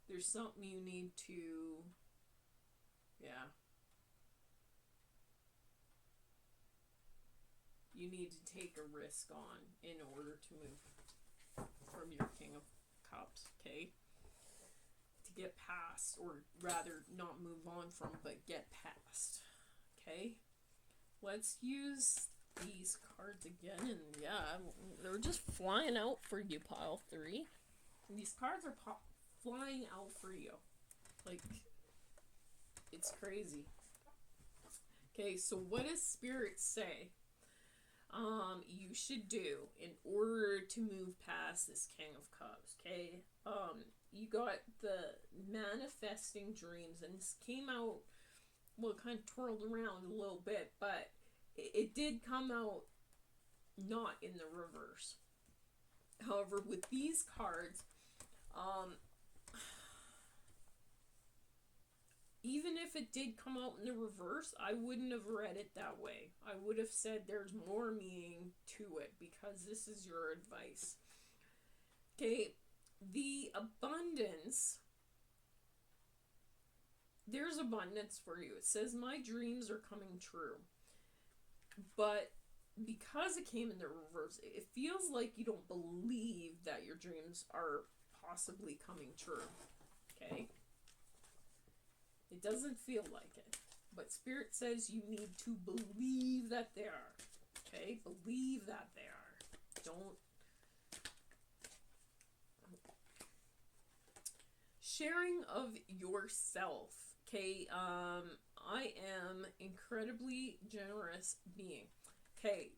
There's something you need to, you need to take a risk on in order to move from your King of Cups, okay? To get past, or rather not move on from, but get past, okay? Let's use these cards again, and they're just flying out for you, pile 3. And these cards are flying out for you. Like, it's crazy. Okay, so what does Spirit say? you should do in order to move past this King of Cups, okay? You got the manifesting dreams, and this came out, well, it kind of twirled around a little bit, but it did come out not in the reverse. However, with these cards, even if it did come out in the reverse, I wouldn't have read it that way. I would have said there's more meaning to it because this is your advice. Okay, the abundance, there's abundance for you. It says, my dreams are coming true. But because it came in the reverse, it feels like you don't believe that your dreams are possibly coming true. Okay? It doesn't feel like it. But Spirit says you need to believe that they are. Okay? Believe that they are. Don't. Sharing of yourself. Okay? I am incredibly generous being. Okay.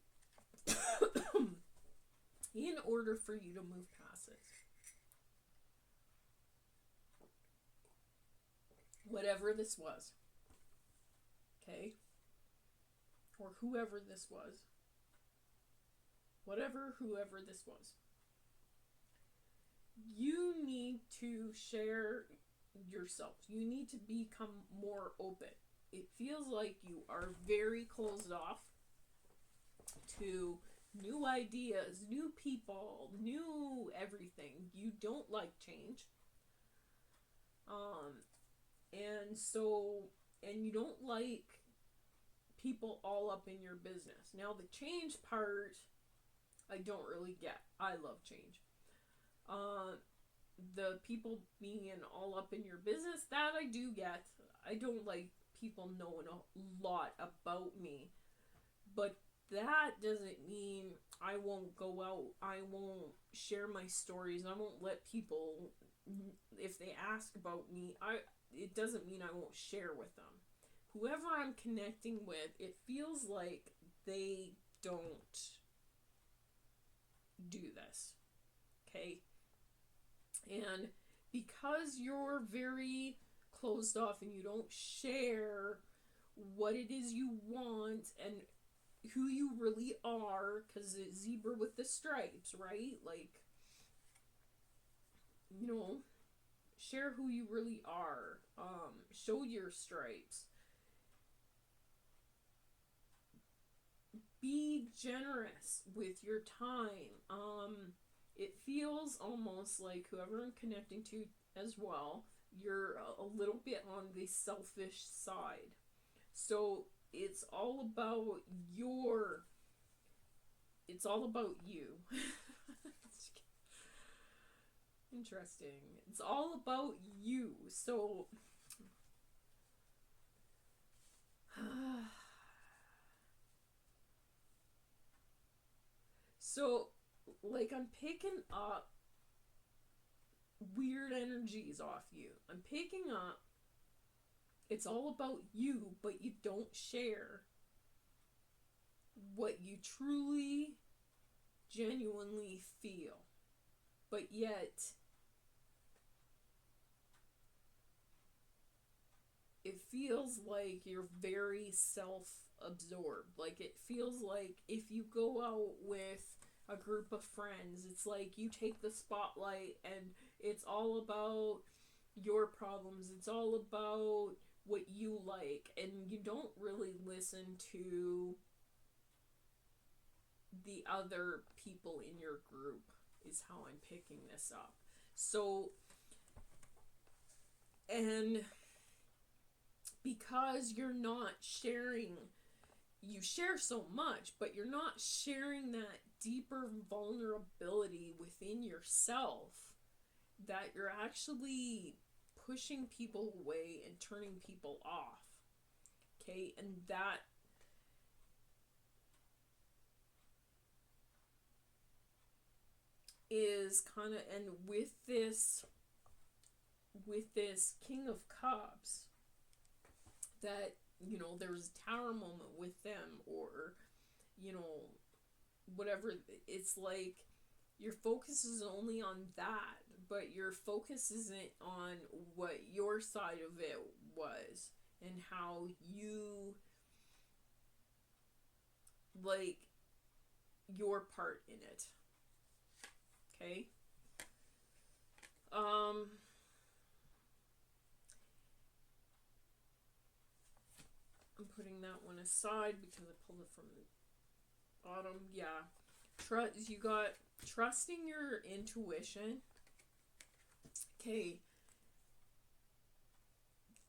In order for you to move past it, whatever this was, okay, or whoever this was, whoever this was, you need to share yourself. You need to become more open. It feels like you are very closed off to new ideas, new people, new everything. You don't like change. And you don't like people all up in your business. Now, the change part, I don't really get. I love change. The people being all up in your business, that I do get. I don't like people knowing a lot about me. But that doesn't mean I won't go out. I won't share my stories. I won't let people, if they ask about me, it doesn't mean I won't share with them. Whoever I'm connecting with, it feels like they don't do this. Okay? And because you're very closed off and you don't share what it is you want and who you really are, because it's zebra with the stripes, right? Like, you know, share who you really are. Show your stripes. Be generous with your time. It feels almost like whoever I'm connecting to as well, you're a little bit on the selfish side. So it's all about it's all about you. Interesting. It's all about you. So like, I'm picking up weird energies off you. I'm picking up it's all about you, but you don't share what you truly, genuinely feel. But yet, it feels like you're very self-absorbed. Like, it feels like if you go out with a group of friends, it's like you take the spotlight and it's all about your problems. It's all about what you like, and you don't really listen to the other people in your group, is how I'm picking this up. So, and because you're not sharing, you share so much, but you're not sharing that deeper vulnerability within yourself, that you're actually pushing people away and turning people off. Okay, and that is kind of, and with this King of Cups, that, you know, there's a tower moment with them, or, you know, whatever, it's like your focus is only on that, but your focus isn't on what your side of it was and how you, like, your part in it. Okay? I'm putting that one aside because I pulled it from the bottom. Yeah. You got trusting your intuition. Okay.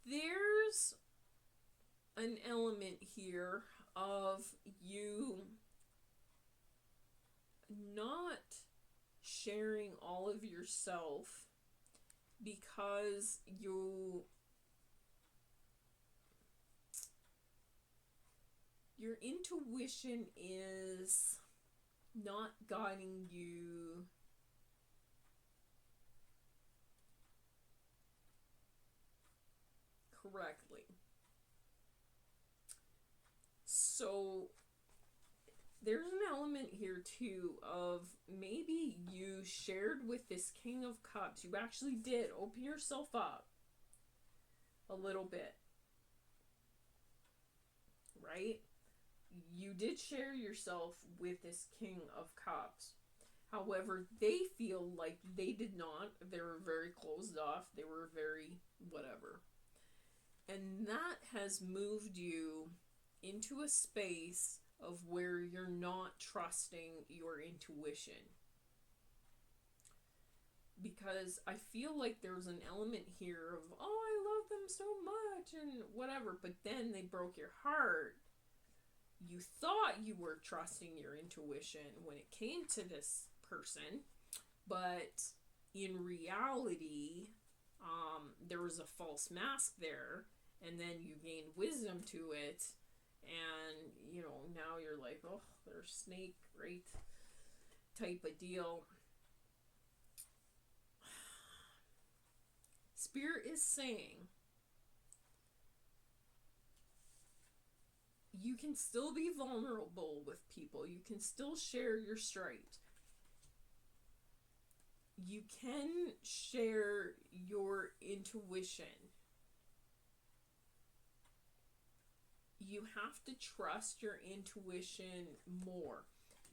There's an element here of you not sharing all of yourself because your intuition is not guiding you correctly. So there's an element here too of maybe you shared with this King of Cups. You actually did open yourself up a little bit, right? You did share yourself with this King of Cups. However, they feel like they did not. They were very closed off. They were very whatever. And that has moved you into a space of where you're not trusting your intuition. Because I feel like there's an element here of, oh, I love them so much and whatever, but then they broke your heart. You thought you were trusting your intuition when it came to this person, but in reality, there was a false mask there, and then you gained wisdom to it, and, you know, now you're like, oh, they're a snake, right? Type of deal. Spirit is saying you can still be vulnerable with people. You can still share your stripes. You can share your intuition. You have to trust your intuition more.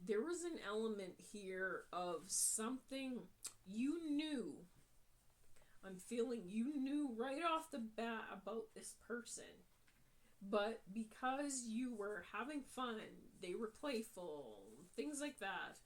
There was an element here of something you knew. I'm feeling you knew right off the bat about this person. But because you were having fun, they were playful, things like that,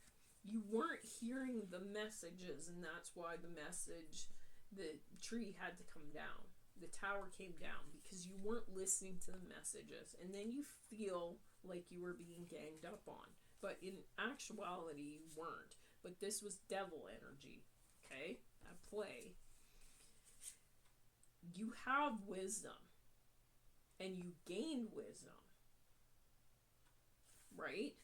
you weren't hearing the messages, and that's why the tree had to come down. The tower came down because you weren't listening to the messages, and then you feel like you were being ganged up on. But in actuality, you weren't. But this was devil energy, okay, at play. You have wisdom. And you gained wisdom, right?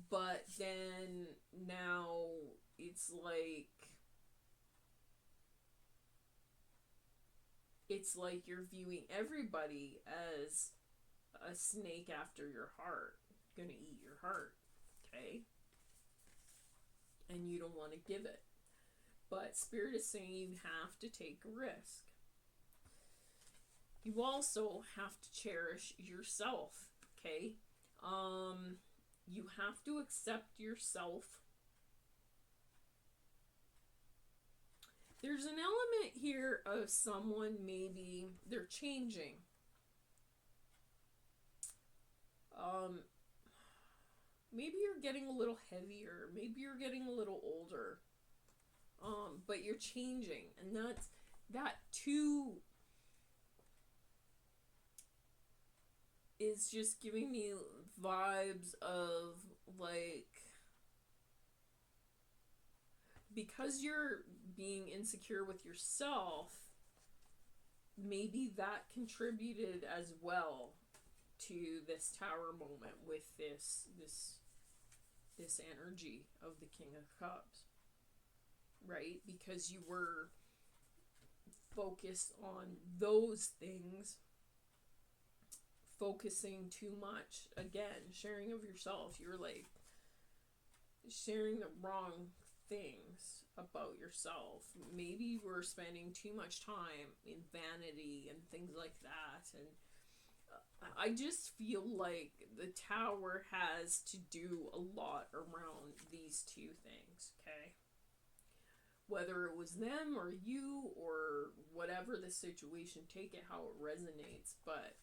But then now it's like you're viewing everybody as a snake after your heart, gonna eat your heart, okay? And you don't want to give it. But Spirit is saying you have to take a risk. You also have to cherish yourself, okay? You have to accept yourself. There's an element here of someone, maybe they're changing. Maybe you're getting a little heavier. Maybe you're getting a little older. But you're changing. And that too is just giving me vibes of, like, because you're being insecure with yourself, maybe that contributed as well to this tower moment with this energy of the King of Cups, right? Because you were focused on those things focusing too much. Again, sharing of yourself. You're like sharing the wrong things about yourself. Maybe we're spending too much time in vanity and things like that. And I just feel like the Tower has to do a lot around these two things, okay? Whether it was them or you or whatever the situation, take it how it resonates, but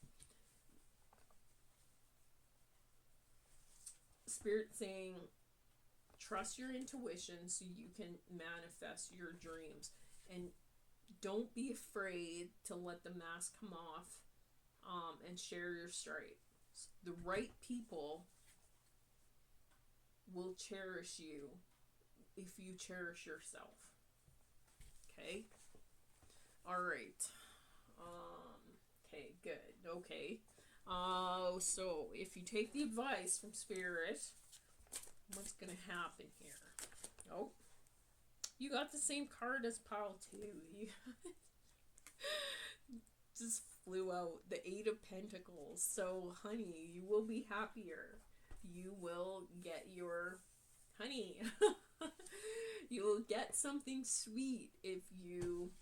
Spirit saying, trust your intuition so you can manifest your dreams. And don't be afraid to let the mask come off, and share your stripes. The right people will cherish you if you cherish yourself. Okay? Alright. Okay, good. Okay. So if you take the advice from Spirit, what's gonna happen here? Oh, you got the same card as pile 2. You just flew out the 8 of Pentacles. So, honey, you will be happier. You will get your honey. You will get something sweet if you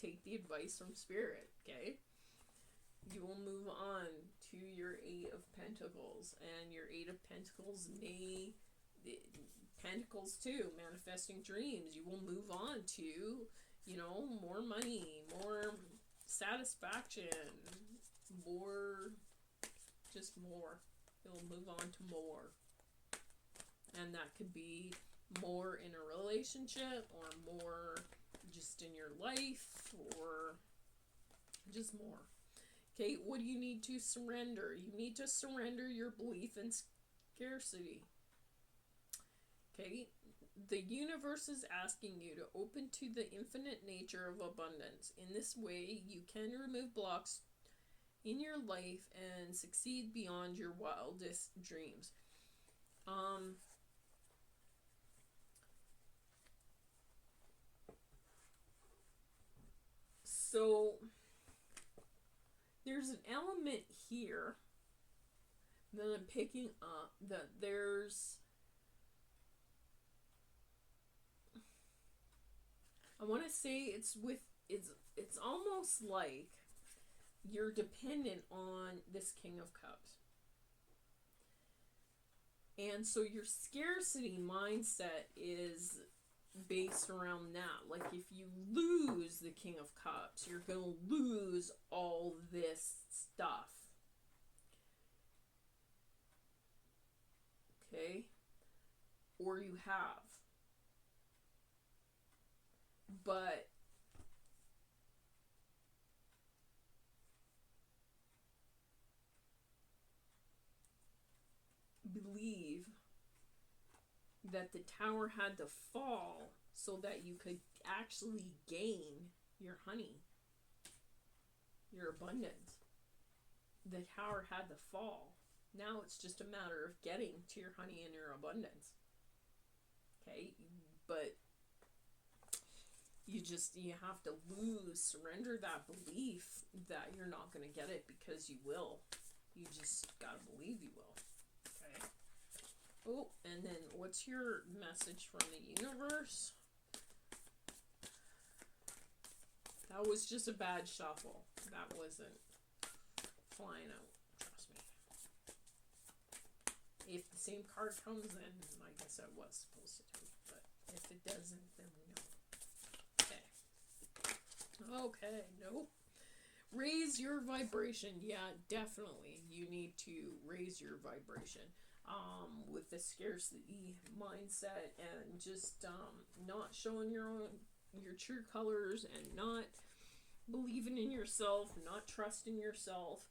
take the advice from Spirit, okay? You will move on to your 8 of Pentacles, and your 8 of Pentacles may Pentacles too, manifesting dreams. You will move on to, you know, more money, more satisfaction, more, just more. You'll move on to more. And that could be more in a relationship, or more just in your life, or just more. Okay, what do you need to surrender? You need to surrender your belief in scarcity. Okay, the universe is asking you to open to the infinite nature of abundance. In this way, you can remove blocks in your life and succeed beyond your wildest dreams. So there's an element here that I'm picking up, that there's, I want to say it's almost like you're dependent on this King of Cups. And so your scarcity mindset is based around that. Like, if you lose the King of Cups, you're going to lose all this stuff. Okay? Or you have. But believe that the Tower had to fall so that you could actually gain your honey, your abundance. The Tower had to fall. Now it's just a matter of getting to your honey and your abundance. Okay? But you have to surrender that belief that you're not going to get it, because you will. You just got to believe you will. Okay? Oh, and then what's your message from the universe? That was just a bad shuffle. That wasn't flying out. Trust me. If the same card comes in, I guess I was supposed to do. But if it doesn't, then we know. Okay, nope. Raise your vibration. Yeah, definitely. You need to raise your vibration. With the scarcity mindset, and just not showing your true colors, and not believing in yourself, not trusting yourself.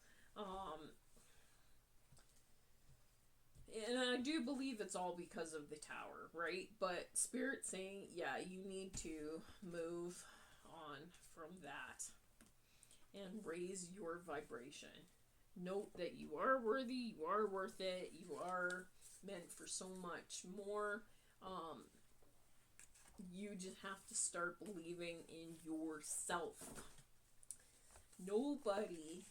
And I do believe it's all because of the Tower, right? But Spirit saying, yeah, you need to move on from that and raise your vibration. Note that you are worthy, you are worth it, you are meant for so much more. You just have to start believing in yourself. Nobody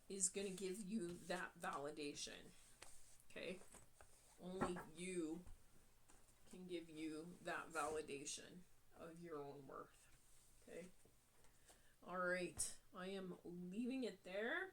is going to give you that validation. Okay? Only you can give you that validation of your own worth. Okay? All right. I am leaving it there.